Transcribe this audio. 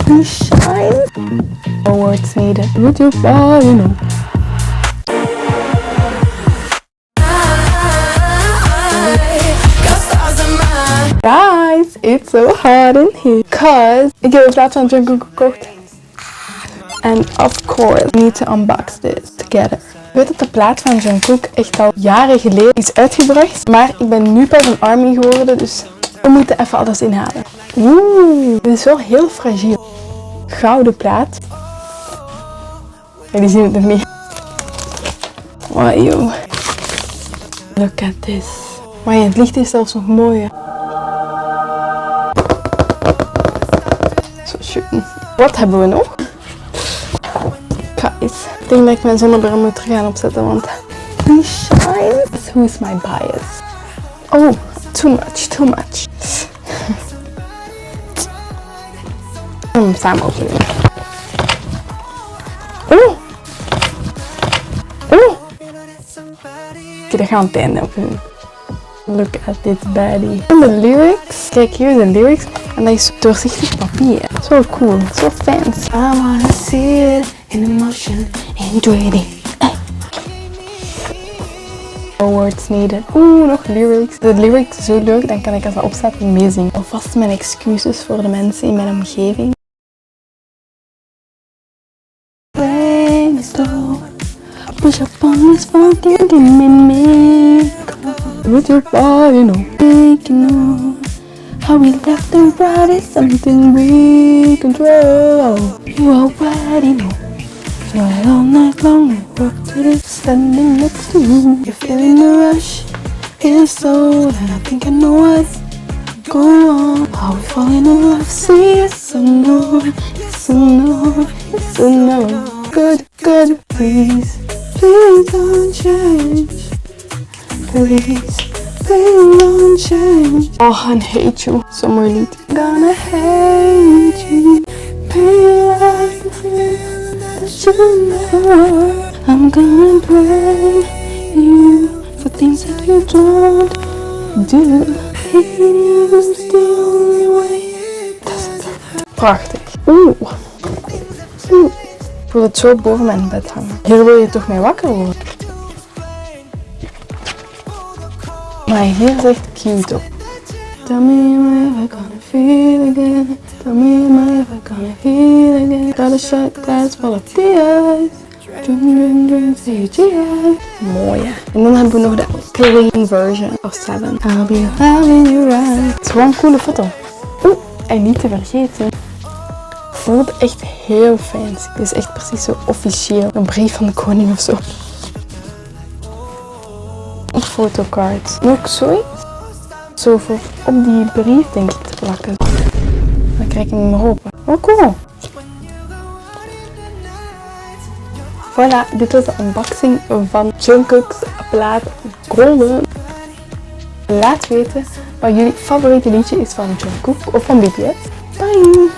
You shine. No words needed. With your body, you know. Guys, it's so hot in here. Cause ik heb een plaat van Jungkook gekocht. And of course, we need to unbox this together. Ik weet dat de plaat van Jungkook echt al jaren geleden is uitgebracht. Maar ik ben nu pas een ARMY geworden, dus we moeten even alles inhalen. Oeh, dit is wel heel fragiel. Gouden plaat. Jullie zien het nog niet. Wow, yo. Look at this. Maar ja, het licht is zelfs nog mooier. Zo shooten. Wat hebben we nog? Guys, ik denk dat ik mijn zonnebril moet gaan opzetten, want he shines. Who is my bias? Oh, too much, too much. Samen openen. Oh! Oh! Oké, dat gaan we het einde openen. Look at this baddie. En de lyrics. Kijk hier de lyrics. En dat is doorzichtig papier. Zo cool. Zo fancy. I wanna see it in emotion. Enjoy it. No words needed. Oeh, nog lyrics. De lyrics zo leuk, dan kan ik als dat opstaat meezingen. Alvast mijn excuses voor de mensen in mijn omgeving. Push up on this fucking me. With your body, you know. You know how we left and right is something we control. You already know. Right all night long, we work till it's standing next to you. You're feeling the rush, it's so that I think I know what go on. How we falling in love, see it's a no, it's a no, it's a no. Good, good, please, please don't change. Please, please don't change. Oh, and hate you, so mooi lied. Gonna hate you, baby, I can feel that you know. I'm gonna blame you for things that you don't do. Hating you is the only way. Prachtig. Oeh. Oeh. Ik wil het zo boven mijn bed hangen. Hier wil je toch mee wakker worden? Maar hier is echt cute op. Tell me am I ever gonna feel again? Tell me am I ever gonna feel again? Got a shot glass full of tears. Drink, drink, drink, say cheers. Mooi hè. En dan hebben we nog de clean version of 7. I'll be having you right. Het is gewoon een coole foto. Oeh, en niet te vergeten. Voelt echt heel fancy. Het is echt precies zo officieel. Een brief van de koning of zo. Een fotocard. En ook zoiets. Zo voor op die brief denk ik te plakken. Dan krijg ik hem niet meer open. Oh cool. Voilà, dit was de unboxing van Jungkook's plaat Golden. Laat weten wat jullie favoriete liedje is van Jungkook of van BTS. Bye!